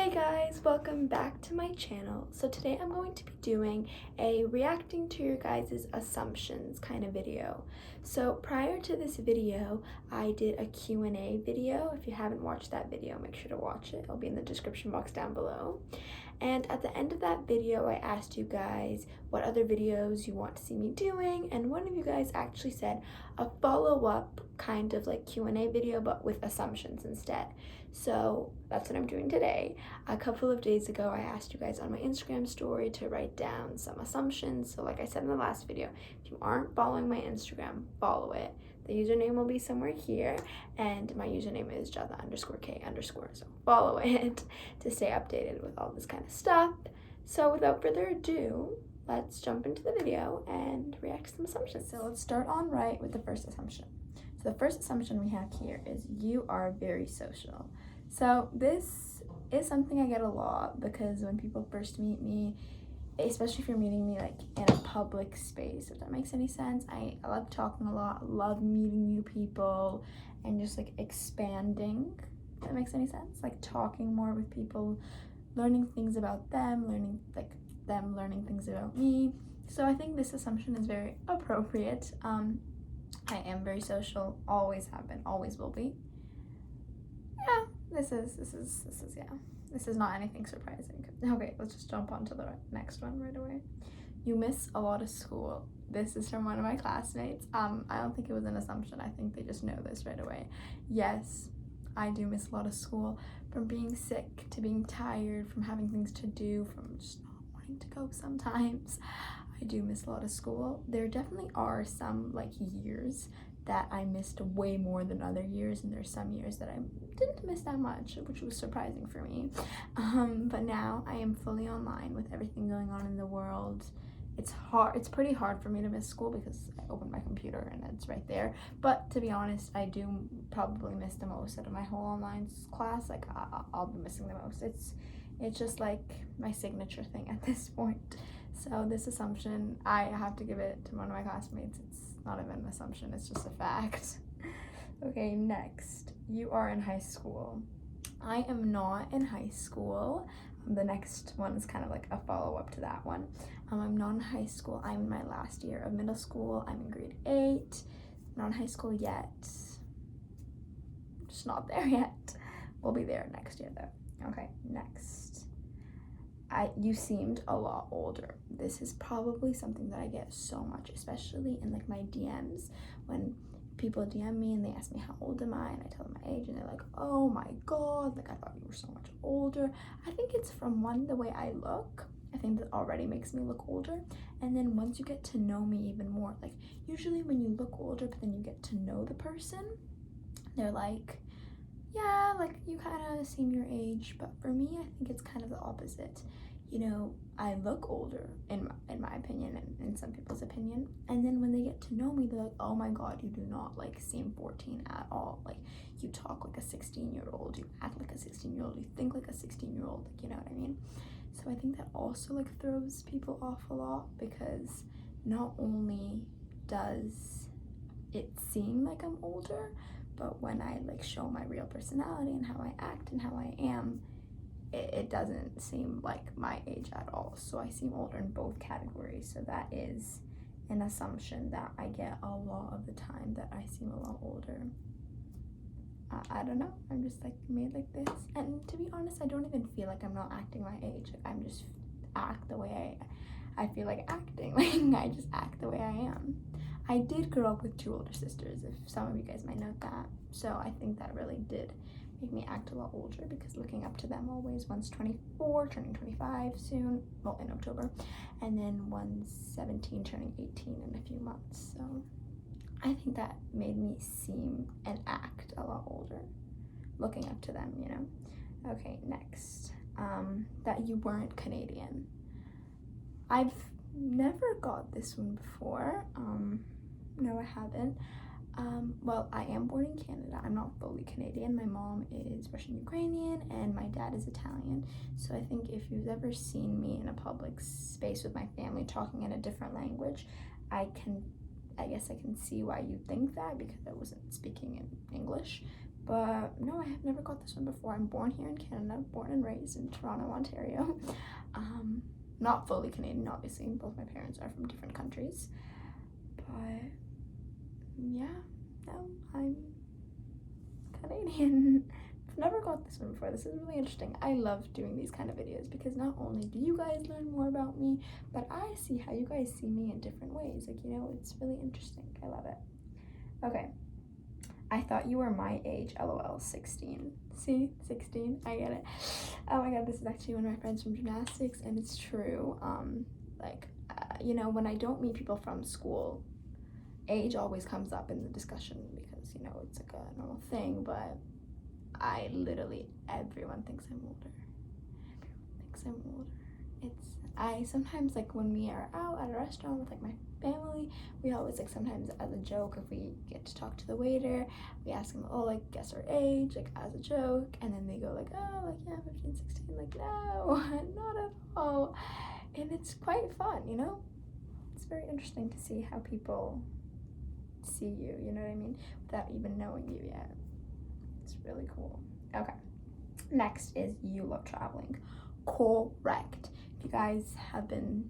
Hey guys, welcome back to my channel. So today I'm going to be doing a reacting to your guys' assumptions kind of video. So prior to this video, I did a Q&A video. If you haven't watched that video, make sure to watch it. It'll be in the description box down below. And at the end of that video, I asked you guys what other videos you want to see me doing, and one of you guys actually said a follow-up kind of like Q&A video but with assumptions instead. So that's what I'm doing today. A couple of days ago, I asked you guys on my Instagram story to write down some assumptions. So like I said in the last video, if you aren't following my Instagram, follow it. The username will be somewhere here, and my username is jatha_k_. So follow it to stay updated with all this kind of stuff. So without further ado, let's jump into the video and react to some assumptions. So let's start on right with the first assumption. So the first assumption we have here is you are very social. So this is something I get a lot because when people first meet me, especially if you're meeting me like in a public space, if that makes any sense, I love talking a lot, love meeting new people and just like expanding, if that makes any sense, like talking more with people, learning things about them, learning things about me. So I think this assumption is very appropriate. I am very social, always have been, always will be. Yeah, this is not anything surprising. Okay, let's just jump on to the next one right away. You miss a lot of school. This is from one of my classmates. I don't think it was an assumption. I think they just know this right away. Yes, I do miss a lot of school, from being sick to being tired, from having things to do, from just not wanting to go sometimes. I do miss a lot of school. There definitely are some like years that I missed way more than other years, and there's some years that I didn't miss that much, which was surprising for me. But now I am fully online with everything going on in the world. It's pretty hard for me to miss school because I open my computer and it's right there. But to be honest, I do probably miss the most out of my whole online class. Like I'll be missing the most. It's just like my signature thing at this point. So this assumption, I have to give it to one of my classmates. It's not even an assumption, it's just a fact. Okay, next, you are in high school. I am not in high school. The next one is kind of like a follow-up to that one. I'm not in high school. I'm in my last year of middle school. I'm in grade 8. Not in high school yet. Just not there yet. We'll be there next year though. Okay, next. You seemed a lot older. This is probably something that I get so much, especially in like my DMs, when people DM me and they ask me how old am I, and I tell them my age and they're like, oh my god, like I thought you were so much older. I think it's from the way I look. I think that already makes me look older, and then once you get to know me even more, like usually when you look older but then you get to know the person, they're like, yeah, like you kind of seem your age. But for me, I think it's kind of the opposite. You know, I look older in my opinion and in some people's opinion, and then when they get to know me, they're like, oh my god, you do not like seem 14 at all. Like you talk like a 16-year-old, you act like a 16-year-old, you think like a 16-year-old, like, you know what I mean? So I think that also like throws people off a lot, because not only does it seem like I'm older, but when I like show my real personality and how I act and how I am, it doesn't seem like my age at all. So I seem older in both categories. So that is an assumption that I get a lot of the time, that I seem a lot older. I don't know, I'm just like made like this. And to be honest, I don't even feel like I'm not acting my age. Like I'm just act the way I feel like acting. Like I just act the way I am. I did grow up with 2 older sisters, if some of you guys might know that. So I think that really did make me act a lot older, because looking up to them always. One's 24, turning 25 soon, well, in October, and then one's 17, turning 18 in a few months. So I think that made me seem and act a lot older, looking up to them, you know? Okay, next, that you weren't Canadian. I've never got this one before. No, I haven't. Well, I am born in Canada. I'm not fully Canadian. My mom is Russian Ukrainian and my dad is Italian. So I think if you've ever seen me in a public space with my family talking in a different language, I guess I can see why you think that, because I wasn't speaking in English. But no, I have never got this one before. I'm born here in Canada, born and raised in Toronto, Ontario. Not fully Canadian, obviously. Both my parents are from different countries. But yeah, no, I'm Canadian. I've never got this one before. This is really interesting. I love doing these kind of videos because not only do you guys learn more about me, but I see how you guys see me in different ways. Like, you know, it's really interesting. I love it. Okay. I thought you were my age, lol, 16. See, 16, I get it. Oh my god, this is actually one of my friends from gymnastics, and it's true. You know, when I don't meet people from school, age always comes up in the discussion because, you know, it's like a normal thing, but everyone thinks I'm older. Everyone thinks I'm older. I sometimes, like, when we are out at a restaurant with, like, my family, we always, like, sometimes as a joke, if we get to talk to the waiter, we ask them, oh, like, guess our age, like, as a joke, and then they go, like, oh, like, yeah, 15, 16, like, no, not at all, and it's quite fun, you know? It's very interesting to see how people see you, you know what I mean, without even knowing you yet. It's really cool. Okay, next is you love traveling. Correct. If you guys have been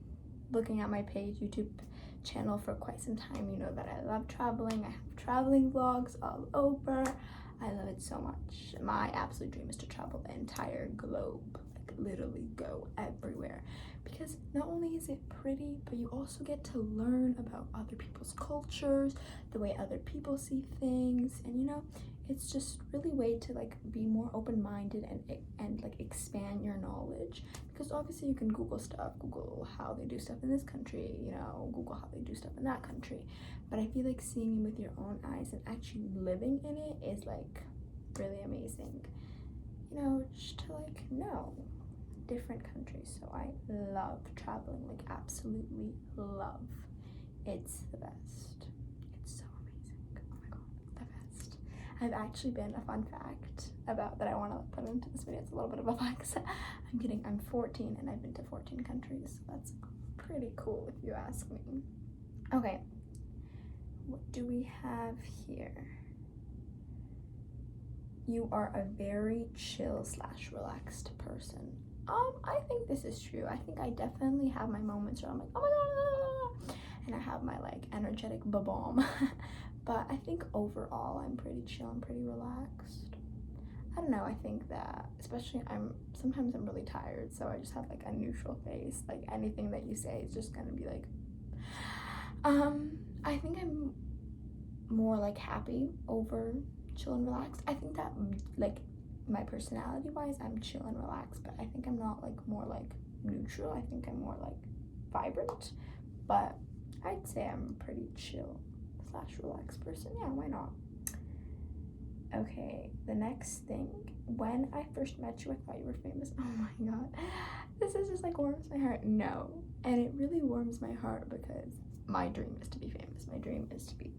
looking at my page, YouTube channel for quite some time, you know that I love traveling. I have traveling vlogs all over. I love it so much. My absolute dream is to travel the entire globe, like literally go everywhere, because not only is it pretty, but you also get to learn about other people's cultures, the way other people see things, and you know, it's just really a way to like be more open-minded and like expand your knowledge, because obviously you can Google stuff, Google how they do stuff in this country, you know, Google how they do stuff in that country, but I feel like seeing it with your own eyes and actually living in it is like really amazing, you know, just to like know different countries. So I love traveling, like absolutely love. It's the best. It's so amazing. Oh my god, the best. I've actually been, a fun fact about that I want to put into this video, it's a little bit of a flex. I'm kidding, I'm 14 and I've been to 14 countries. So that's pretty cool if you ask me. Okay, what do we have here? You are a very chill / relaxed person. I think this is true. I think I definitely have my moments where I'm like, oh my god, and I have my like energetic ba-bomb. But I think overall I'm pretty chill and pretty relaxed. I don't know, I think that, especially sometimes I'm really tired, so I just have like a neutral face. Like anything that you say is just gonna be like, I think I'm more like happy over chill and relaxed. I think that like my personality wise I'm chill and relaxed, but I think I'm not like more like neutral. I think I'm more like vibrant, but I'd say I'm a pretty chill / relaxed person. Yeah, why not? Okay, the next thing, when I first met you I thought you were famous. Oh my god, this is just like warms my heart. No, and it really warms my heart because my dream is to be famous. My dream is to be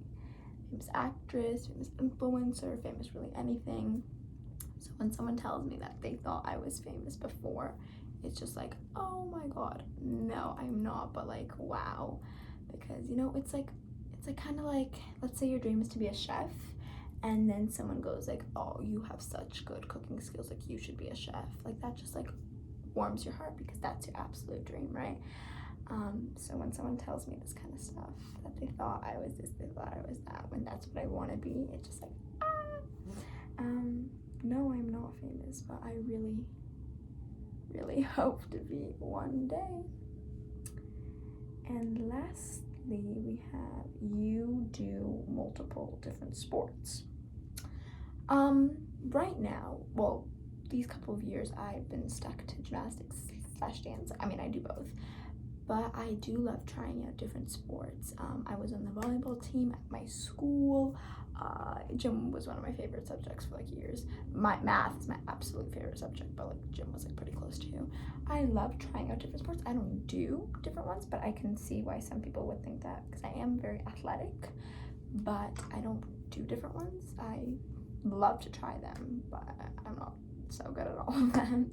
famous actress, famous influencer, famous really anything. So when someone tells me that they thought I was famous before, it's just like, oh my god, no, I'm not, but like, wow. Because, you know, it's like kind of like, let's say your dream is to be a chef, and then someone goes like, oh, you have such good cooking skills, like you should be a chef. Like that just like warms your heart because that's your absolute dream, right? So when someone tells me this kind of stuff, that they thought I was this, they thought I was that, when that's what I want to be, it's just like, no, I'm not famous, but I really, really hope to be one day. And lastly, we have you do multiple different sports. Right now, well, these couple of years I've been stuck to gymnastics / dance. I mean, I do both, but I do love trying out different sports. I was on the volleyball team at my school. Gym was one of my favorite subjects for like years. Math is my absolute favorite subject, but like gym was like pretty close too. I love trying out different sports. I don't do different ones, but I can see why some people would think that, because I am very athletic, but I don't do different ones. I love to try them, but I'm not so good at all of them.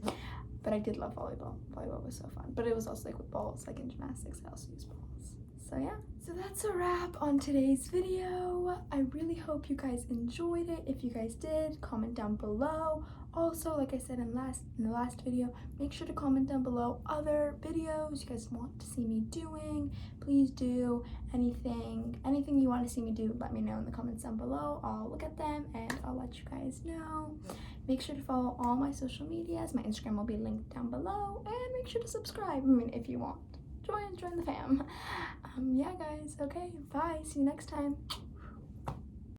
But I did love volleyball. Volleyball was so fun, but it was also like with balls, like in gymnastics I also use balls. So yeah. So that's a wrap on today's video. I really hope you guys enjoyed it. If you guys did, comment down below. Also, like I said in the last video, make sure to comment down below other videos you guys want to see me doing. Please do anything you want to see me do, let me know in the comments down below. I'll look at them and I'll let you guys know. Make sure to follow all my social medias. My Instagram will be linked down below, and make sure to subscribe, if you want. Join the fam. Yeah guys, okay, bye, see you next time.